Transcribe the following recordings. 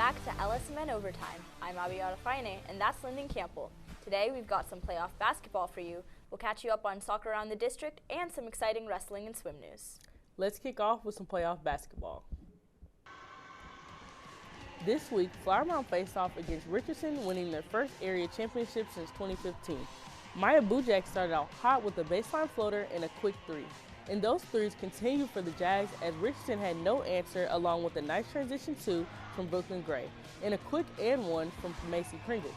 back to LSMN Overtime. I'm Abigail Faine, and that's Lyndon Campbell. Today we've got some playoff basketball for you. We'll catch you up on soccer around the district and some exciting wrestling and swim news. Let's kick off with some playoff basketball. This week, Flower Mound faced off against Richardson, winning their first area championship since 2015. Maya Bujak started out hot with a baseline floater and a quick three. And those threes continued for the Jags as Richardson had no answer, along with a nice transition two from Brooklyn Gray and a quick and one from Macy Pringle.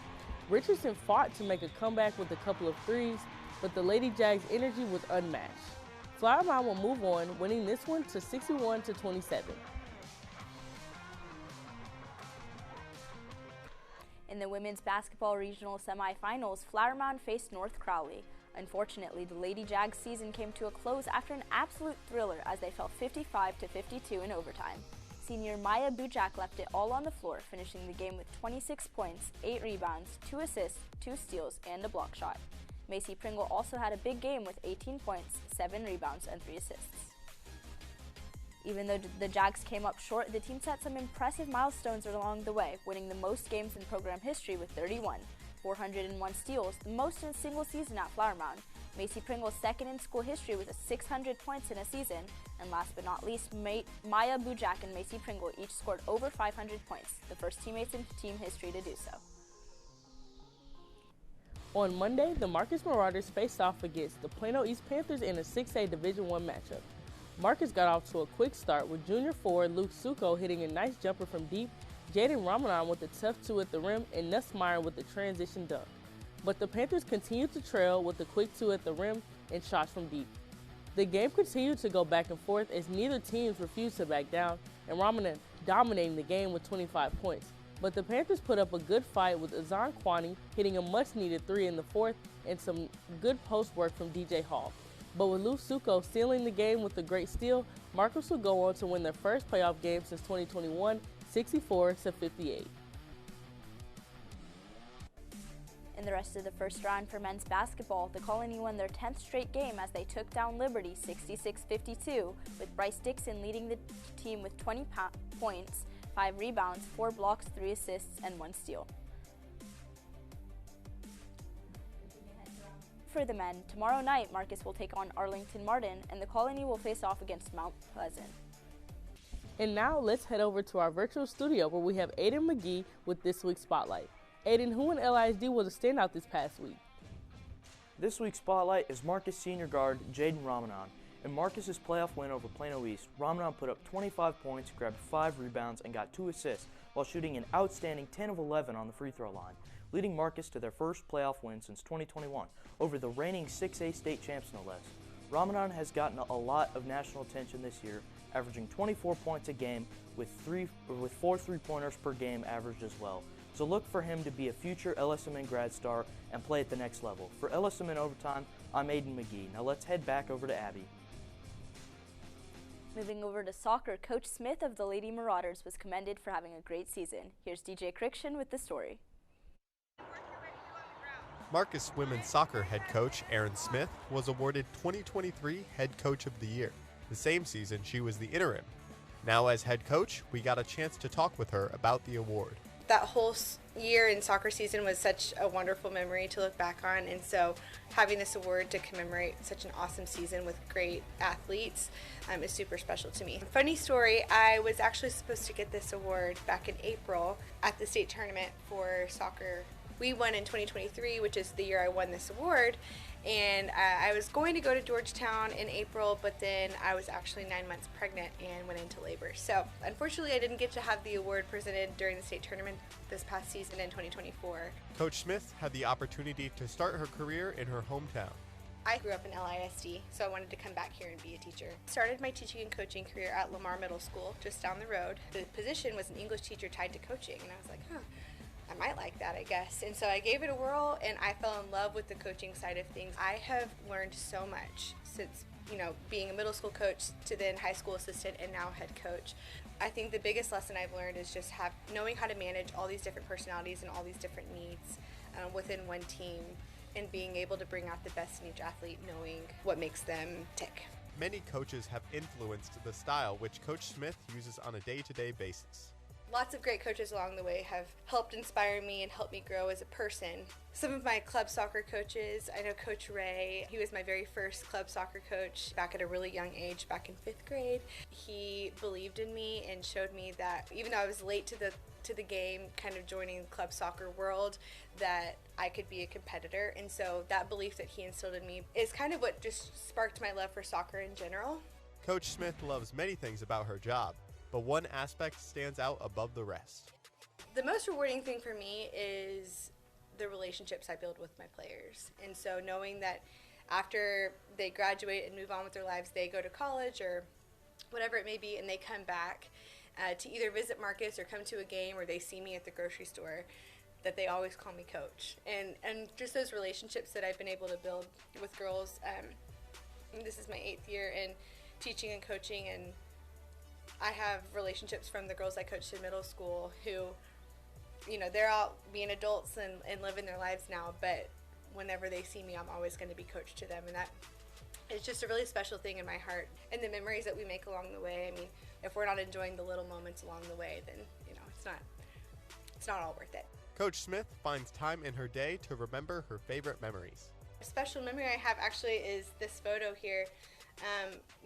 Richardson fought to make a comeback with a couple of threes, but the Lady Jags' energy was unmatched. Flower Mound will move on, winning this one to 61-27. In the women's basketball regional semifinals, Flower Mound faced North Crowley. Unfortunately, the Lady Jags season came to a close after an absolute thriller as they fell 55-52 in overtime. Senior Maya Bujak left it all on the floor, finishing the game with 26 points, 8 rebounds, 2 assists, 2 steals, and a block shot. Macy Pringle also had a big game with 18 points, 7 rebounds, and 3 assists. Even though the Jags came up short, the team set some impressive milestones along the way, winning the most games in program history with 31. 401 steals, the most in a single season at Flower Mound. Macy Pringle's second in school history with 600 points in a season. And last but not least, Maya Bujak and Macy Pringle each scored over 500 points, the first teammates in team history to do so. On Monday, the Marcus Marauders faced off against the Plano East Panthers in a 6A Division I matchup. Marcus got off to a quick start with junior forward Luke Suko hitting a nice jumper from deep, Jaden Ramadan with a tough two at the rim, and Nussmeyer with the transition dunk. But the Panthers continued to trail with a quick two at the rim and shots from deep. The game continued to go back and forth as neither teams refused to back down, and Ramadan dominating the game with 25 points. But the Panthers put up a good fight with Azan Kwani hitting a much-needed three in the fourth and some good post work from DJ Hall. But with Luke Suko sealing the game with a great steal, Marcus will go on to win their first playoff game since 2021, 64-58. In the rest of the first round for men's basketball, the Colony won their 10th straight game as they took down Liberty 66-52, with Bryce Dixon leading the team with 20 points, 5 rebounds, 4 blocks, 3 assists, and 1 steal. For the men, tomorrow night Marcus will take on Arlington Martin, and the Colony will face off against Mount Pleasant. And now let's head over to our virtual studio where we have Aiden McGee with this week's Spotlight. Aiden, who in LISD was a standout this past week? This week's Spotlight is Marcus senior guard Jaden Ramadan. In Marcus's playoff win over Plano East, Ramadan put up 25 points, grabbed 5 rebounds, and got 2 assists while shooting an outstanding 10 of 11 on the free throw line, leading Marcus to their first playoff win since 2021 over the reigning 6A state champs no less. Ramadan has gotten a lot of national attention this year, averaging 24 points a game with 4 three-pointers per game averaged as well. So look for him to be a future LSMN grad star and play at the next level. For LSMN Overtime, I'm Aiden McGee. Now let's head back over to Abby. Moving over to soccer, Coach Smith of the Lady Marauders was commended for having a great season. Here's DJ Criction with the story. Marcus women's soccer head coach Aaron Smith was awarded 2023 Head Coach of the Year. The same season, she was the interim. Now as head coach, we got a chance to talk with her about the award. That whole year in soccer season was such a wonderful memory to look back on, and so having this award to commemorate such an awesome season with great athletes is super special to me. Funny story, I was actually supposed to get this award back in April at the state tournament for soccer. We won in 2023, which is the year I won this award, and I was going to go to Georgetown in April, but then I was actually 9 months pregnant and went into labor. So unfortunately, I didn't get to have the award presented during the state tournament this past season in 2024. Coach Smith had the opportunity to start her career in her hometown. I grew up in LISD, so I wanted to come back here and be a teacher. Started my teaching and coaching career at Lamar Middle School, just down the road. The position was an English teacher tied to coaching, and I was like, I might like that, I guess. And so I gave it a whirl, and I fell in love with the coaching side of things. I have learned so much since, being a middle school coach to then high school assistant and now head coach. I think the biggest lesson I've learned is just knowing how to manage all these different personalities and all these different needs within one team, and being able to bring out the best in each athlete, knowing what makes them tick. Many coaches have influenced the style which Coach Smith uses on a day-to-day basis. Lots of great coaches along the way have helped inspire me and help me grow as a person. Some of my club soccer coaches, I know Coach Ray. He was my very first club soccer coach back at a really young age, back in 5th grade. He believed in me and showed me that even though I was late to the game, kind of joining the club soccer world, that I could be a competitor. And so that belief that he instilled in me is kind of what just sparked my love for soccer in general. Coach Smith loves many things about her job, but one aspect stands out above the rest. The most rewarding thing for me is the relationships I build with my players. And so knowing that after they graduate and move on with their lives, they go to college or whatever it may be, and they come back to either visit Marcus or come to a game, or they see me at the grocery store, that they always call me coach. And just those relationships that I've been able to build with girls. This is my 8th year in teaching and coaching, and I have relationships from the girls I coached in middle school who, you know, they're all being adults and living their lives now, but whenever they see me, I'm always going to be coach to them, and that it's just a really special thing in my heart. And the memories that we make along the way, I mean, if we're not enjoying the little moments along the way, then, you know, it's not all worth it. Coach Smith finds time in her day to remember her favorite memories. A special memory I have actually is this photo here.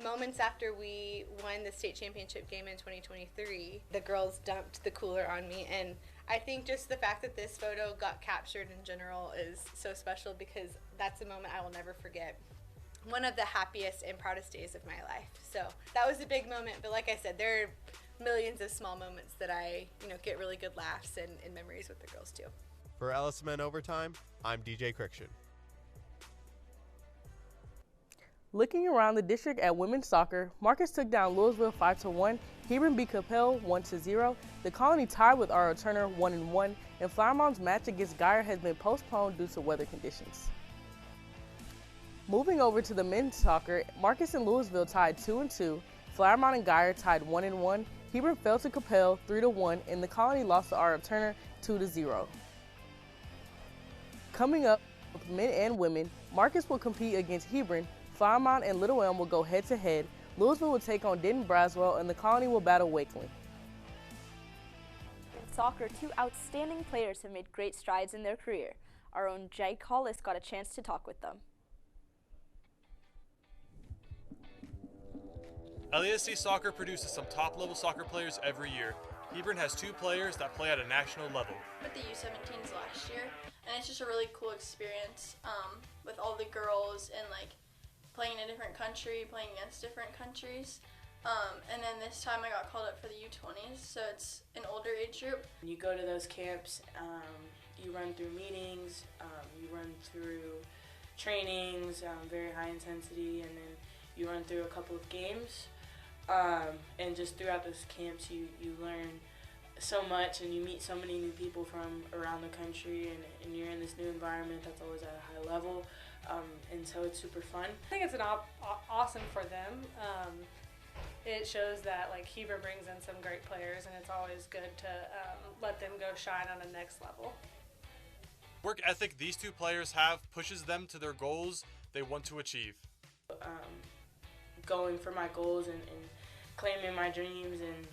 Moments after we won the state championship game in 2023, the girls dumped the cooler on me, and I think just the fact that this photo got captured in general is so special because that's a moment I will never forget. One of the happiest and proudest days of my life. So that was a big moment, but like I said, there are millions of small moments that I, get really good laughs and memories with the girls too. For LSMN Overtime, I'm DJ Criction. Looking around the district at women's soccer, Marcus took down Louisville 5-1, Hebron beat Capel 1-0, the Colony tied with R.O. Turner 1-1, and Flowermont's match against Geyer has been postponed due to weather conditions. Moving over to the men's soccer, Marcus and Louisville tied 2-2, Flowermont and Geyer tied 1-1, Hebron fell to Capel 3-1, and the Colony lost to R.O. Turner 2-0. Coming up, with men and women, Marcus will compete against Hebron, Flowermont and Little Elm will go head-to-head, Louisville will take on Denton Braswell, and the Colony will battle Wakeland. In soccer, 2 outstanding players have made great strides in their career. Our own Jake Hollis got a chance to talk with them. LASD Soccer produces some top-level soccer players every year. Hebron has 2 players that play at a national level. With the U17s last year, and it's just a really cool experience with all the girls and playing in a different country, playing against different countries. And then this time I got called up for the U20s, so it's an older age group. You go to those camps, you run through meetings, you run through trainings, very high intensity, and then you run through a couple of games. And just throughout those camps you learn so much, and you meet so many new people from around the country, and you're in this new environment that's always at a high level. And so it's super fun. I think it's awesome for them. It shows that Hebron brings in some great players, and it's always good to let them go shine on the next level. Work ethic these 2 players have pushes them to their goals they want to achieve. Going for my goals and claiming my dreams and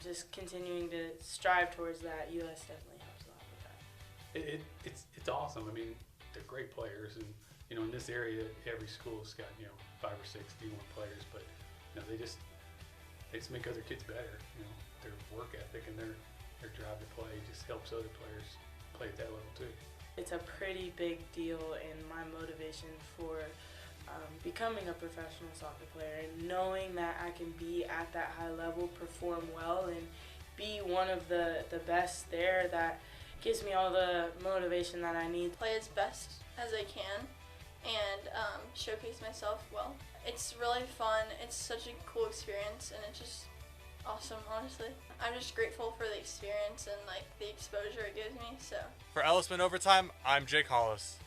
just continuing to strive towards that, ULS definitely helps a lot with that. It's awesome. I mean, they're great players, and in this area, every school's got 5 or 6 D1 players, but they just make other kids better. Their work ethic and their drive to play just helps other players play at that level too. It's a pretty big deal in my motivation for becoming a professional soccer player, and knowing that I can be at that high level, perform well, and be one of the best there. That gives me all the motivation that I need. Play as best as I can and showcase myself well. It's really fun. It's such a cool experience, and it's just awesome, honestly. I'm just grateful for the experience and the exposure it gives me. So For LSMN Overtime, I'm Jake Hollis.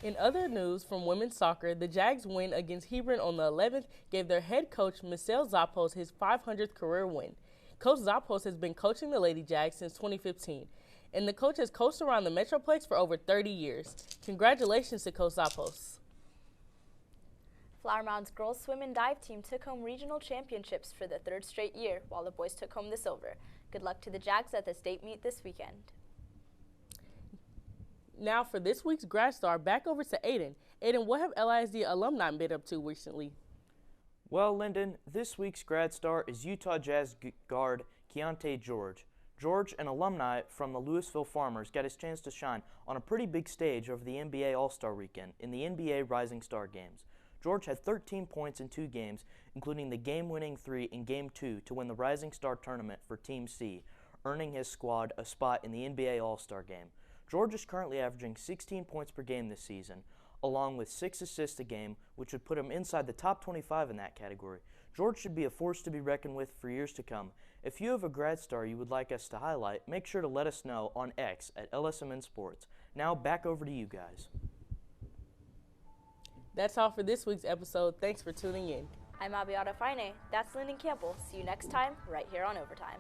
In other news from women's soccer, the Jags' win against Hebron on the 11th gave their head coach, Michelle Zappos, his 500th career win. Coach Zappos has been coaching the Lady Jags since 2015, and the coach has coached around the Metroplex for over 30 years. Congratulations to Coach Zappos. Flower Mound's girls swim and dive team took home regional championships for the third straight year, while the boys took home the silver. Good luck to the Jags at the state meet this weekend. Now for this week's Grad Star, back over to Aiden. Aiden, what have LISD alumni been up to recently? Well, Lyndon, this week's Grad Star is Utah Jazz guard Keontae George. George, an alumni from the Louisville Farmers, got his chance to shine on a pretty big stage over the NBA All-Star Weekend in the NBA Rising Star Games. George had 13 points in 2 games, including the game-winning 3 in Game 2 to win the Rising Star Tournament for Team C, earning his squad a spot in the NBA All-Star Game. George is currently averaging 16 points per game this season, along with 6 assists a game, which would put him inside the top 25 in that category. George should be a force to be reckoned with for years to come. If you have a grad star you would like us to highlight, make sure to let us know on X at LSMN Sports. Now back over to you guys. That's all for this week's episode. Thanks for tuning in. I'm Abiata Fine. That's Lyndon Campbell. See you next time, right here on Overtime.